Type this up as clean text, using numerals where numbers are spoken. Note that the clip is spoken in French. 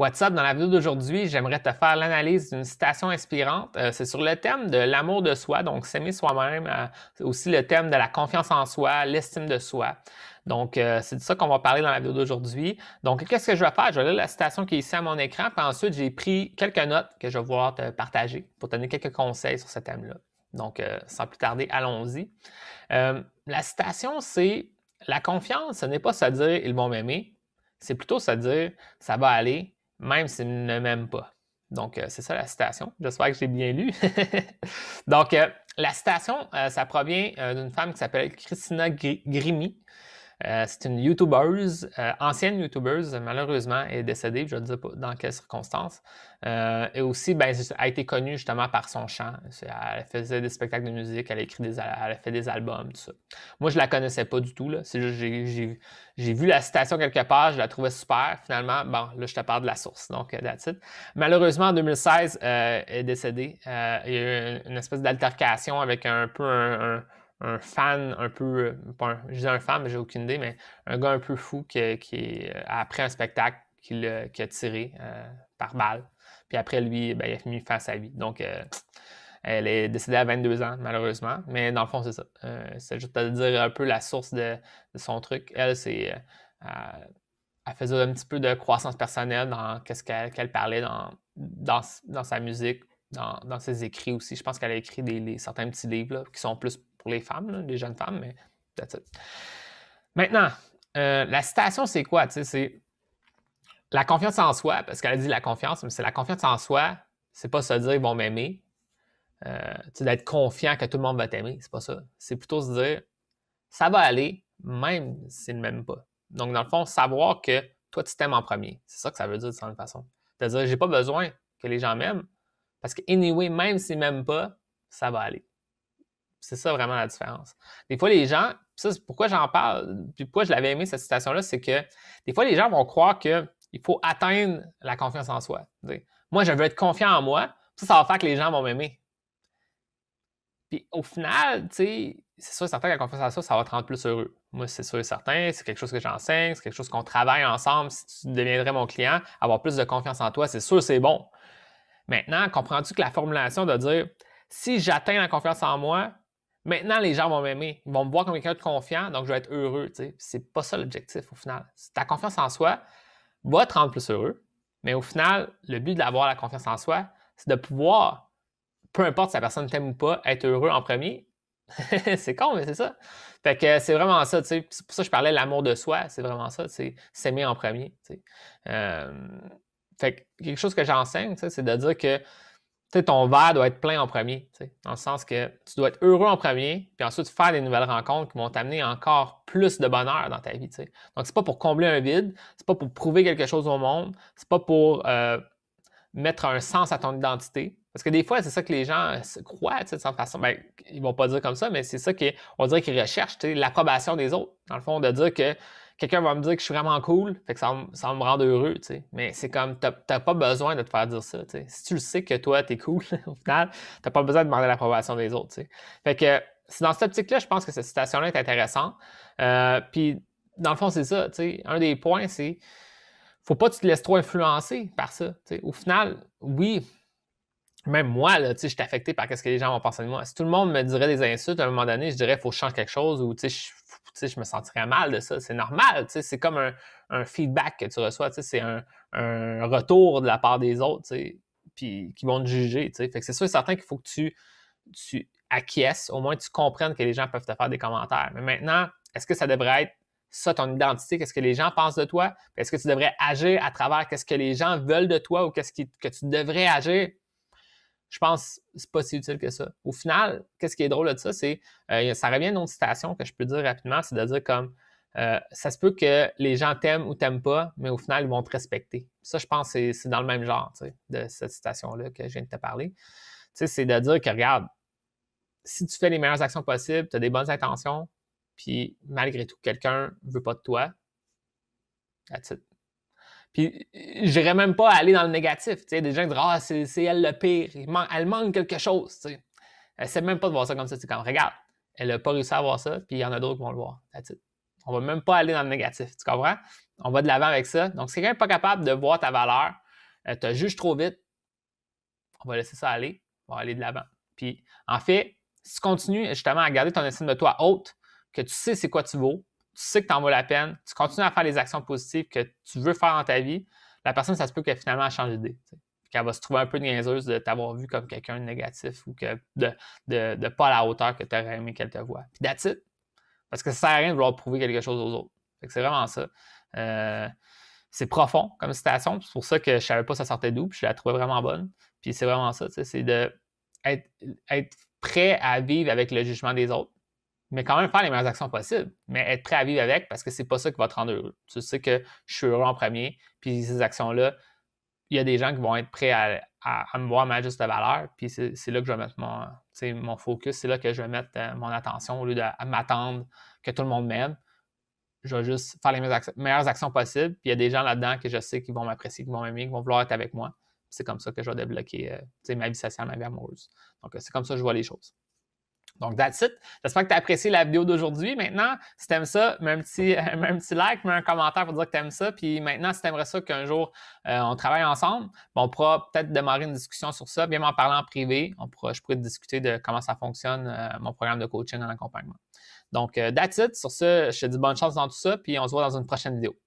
What's up? Dans la vidéo d'aujourd'hui, j'aimerais te faire l'analyse d'une citation inspirante. C'est sur le thème de l'amour de soi, donc s'aimer soi-même. C'est aussi le thème de la confiance en soi, l'estime de soi. Donc, c'est de ça qu'on va parler dans la vidéo d'aujourd'hui. Donc, qu'est-ce que je vais faire? Je vais lire la citation qui est ici à mon écran, puis ensuite, j'ai pris quelques notes que je vais vouloir te partager pour te donner quelques conseils sur ce thème-là. Donc, sans plus tarder, allons-y. La citation, c'est « La confiance, ce n'est pas se dire « ils vont m'aimer », c'est plutôt se dire « ça va aller », même s'ils ne m'aiment pas. Donc, c'est ça la citation. J'espère que j'ai bien lu. Donc, la citation, ça provient d'une femme qui s'appelle Christina Grimmie. C'est une YouTubeuse, ancienne YouTubeuse, malheureusement, elle est décédée, je ne sais pas dans quelles circonstances. Et aussi, ben, elle a été connue justement par son chant. Elle faisait des spectacles de musique, elle a fait des albums, tout ça. Moi, je ne la connaissais pas du tout, là. C'est juste j'ai vu la citation quelque part, je la trouvais super. Finalement, bon, là, je te parle de la source, donc that's it. Malheureusement, en 2016, elle est décédée. Il y a eu une espèce d'altercation avec un peu un fan un peu, je dis un fan, mais j'ai aucune idée, mais un gars un peu fou après un spectacle qui a tiré par balle. Puis après, lui, ben, il a mis fin à sa vie. Donc, elle est décédée à 22 ans, malheureusement. Mais dans le fond, c'est ça. C'est juste à dire un peu la source de son truc. Elle, c'est... elle faisait un petit peu de croissance personnelle dans ce qu'elle parlait dans sa musique, dans ses écrits aussi. Je pense qu'elle a écrit certains petits livres là, qui sont plus pour les femmes, là, les jeunes femmes, mais that's it. Maintenant, la citation, c'est quoi? C'est la confiance en soi, parce qu'elle a dit la confiance, mais c'est la confiance en soi, c'est pas se dire ils vont m'aimer, d'être confiant que tout le monde va t'aimer, c'est pas ça. C'est plutôt se dire ça va aller, même s'ils ne m'aiment pas. Donc, dans le fond, savoir que toi, tu t'aimes en premier. C'est ça que ça veut dire de certaine façon. C'est-à-dire, j'ai pas besoin que les gens m'aiment, parce que, anyway, même s'ils m'aiment pas, ça va aller. C'est ça vraiment la différence. Des fois, les gens, ça, c'est pourquoi j'en parle, puis pourquoi je l'avais aimé cette citation-là, c'est que des fois, les gens vont croire qu'il faut atteindre la confiance en soi. Moi, je veux être confiant en moi, ça va faire que les gens vont m'aimer. Puis au final, tu sais, c'est sûr et certain que la confiance en soi, ça va te rendre plus heureux. Moi, c'est sûr et certain, c'est quelque chose que j'enseigne, c'est quelque chose qu'on travaille ensemble. Si tu deviendrais mon client, avoir plus de confiance en toi, c'est sûr, c'est bon. Maintenant, comprends-tu que la formulation de dire si j'atteins la confiance en moi, maintenant les gens vont m'aimer, ils vont me voir comme quelqu'un de confiant, donc je vais être heureux. Tu sais. C'est pas ça l'objectif au final. Ta confiance en soi va te rendre plus heureux, mais au final, le but d'avoir la confiance en soi, c'est de pouvoir, peu importe si la personne t'aime ou pas, être heureux en premier. C'est con, mais c'est ça. Fait que c'est vraiment ça, tu sais. C'est pour ça que je parlais de l'amour de soi, c'est vraiment ça, c'est s'aimer en premier, tu sais. Fait que quelque chose que j'enseigne, c'est de dire que ton verre doit être plein en premier, dans le sens que tu dois être heureux en premier, puis ensuite faire des nouvelles rencontres qui vont t'amener encore plus de bonheur dans ta vie. T'sais. Donc, c'est pas pour combler un vide, c'est pas pour prouver quelque chose au monde, c'est pas pour mettre un sens à ton identité. Parce que des fois, c'est ça que les gens croient, de cette façon. Ben, ils vont pas dire comme ça, mais c'est ça qu'on dirait qu'ils recherchent, l'approbation des autres. Dans le fond, de dire que quelqu'un va me dire que je suis vraiment cool, fait que ça va me rendre heureux, tu sais. Mais c'est comme, t'as pas besoin de te faire dire ça, tu sais. Si tu le sais que toi, t'es cool, au final, t'as pas besoin de demander l'approbation des autres, tu sais. Fait que, c'est dans cette optique-là, je pense que cette citation-là est intéressante. Puis, dans le fond, c'est ça, tu sais. Un des points, c'est faut pas que tu te laisses trop influencer par ça, tu sais. Au final, oui, même moi, là, je suis affecté par ce que les gens vont penser de moi. Si tout le monde me dirait des insultes, à un moment donné, je dirais qu'il faut que je change quelque chose ou je me sentirais mal de ça. C'est normal. C'est comme un feedback que tu reçois. C'est un retour de la part des autres puis qui vont te juger. Fait que c'est sûr et certain qu'il faut que tu acquiesces, au moins tu comprennes que les gens peuvent te faire des commentaires. Mais maintenant, est-ce que ça devrait être ça ton identité? Qu'est-ce que les gens pensent de toi? Est-ce que tu devrais agir à travers qu'est-ce que les gens veulent de toi ou que tu devrais agir? Je pense que c'est pas si utile que ça. Au final, qu'est-ce qui est drôle de ça, c'est, ça revient à une autre citation que je peux dire rapidement, c'est de dire comme, ça se peut que les gens t'aiment ou t'aiment pas, mais au final, ils vont te respecter. Ça, je pense que c'est dans le même genre, de cette citation-là que je viens de te parler. C'est de dire que, regarde, si tu fais les meilleures actions possibles, tu as des bonnes intentions, puis malgré tout, quelqu'un ne veut pas de toi, that's it. Puis, je n'irais même pas aller dans le négatif. T'sais. Des gens disent « Ah, c'est elle le pire. Elle manque quelque chose. » Essaie même pas de voir ça comme ça. C'est comme, regarde, elle n'a pas réussi à voir ça, puis il y en a d'autres qui vont le voir. On va même pas aller dans le négatif. Tu comprends? On va de l'avant avec ça. Donc, si quelqu'un n'est pas capable de voir ta valeur, tu as jugé trop vite, on va laisser ça aller, on va aller de l'avant. Puis, en fait, si tu continues justement à garder ton estime de toi haute, que tu sais c'est quoi tu vaux, tu sais que tu en vaut la peine, tu continues à faire les actions positives que tu veux faire dans ta vie, la personne, ça se peut qu'elle finalement change d'idée. Qu'elle va se trouver un peu niaiseuse de t'avoir vu comme quelqu'un de négatif ou que de pas à la hauteur que tu aurais aimé qu'elle te voie. Puis that's it. Parce que ça sert à rien de vouloir prouver quelque chose aux autres. C'est vraiment ça. C'est profond comme citation. C'est pour ça que je ne savais pas ça sortait d'où, puis je la trouvais vraiment bonne. Puis c'est vraiment ça, c'est d'être prêt à vivre avec le jugement des autres, mais quand même faire les meilleures actions possibles, mais être prêt à vivre avec parce que c'est pas ça qui va te rendre heureux. Tu sais que je suis heureux en premier, puis ces actions-là, il y a des gens qui vont être prêts à me voir ma juste valeur, puis c'est là que je vais mettre mon focus, c'est là que je vais mettre mon attention au lieu de m'attendre que tout le monde m'aime. Je vais juste faire les meilleures actions possibles, puis il y a des gens là-dedans que je sais qui vont m'apprécier, qui vont m'aimer, qui vont vouloir être avec moi. C'est comme ça que je vais débloquer ma vie sociale, ma vie amoureuse. Donc, c'est comme ça que je vois les choses. Donc, that's it. J'espère que tu as apprécié la vidéo d'aujourd'hui. Maintenant, si tu aimes ça, mets un petit like, mets un commentaire pour dire que tu aimes ça. Puis maintenant, si tu aimerais ça qu'un jour, on travaille ensemble, on pourra peut-être démarrer une discussion sur ça. Viens m'en parler en privé. Je pourrais te discuter de comment ça fonctionne, mon programme de coaching en accompagnement. Donc, that's it. Sur ce, je te dis bonne chance dans tout ça. Puis on se voit dans une prochaine vidéo.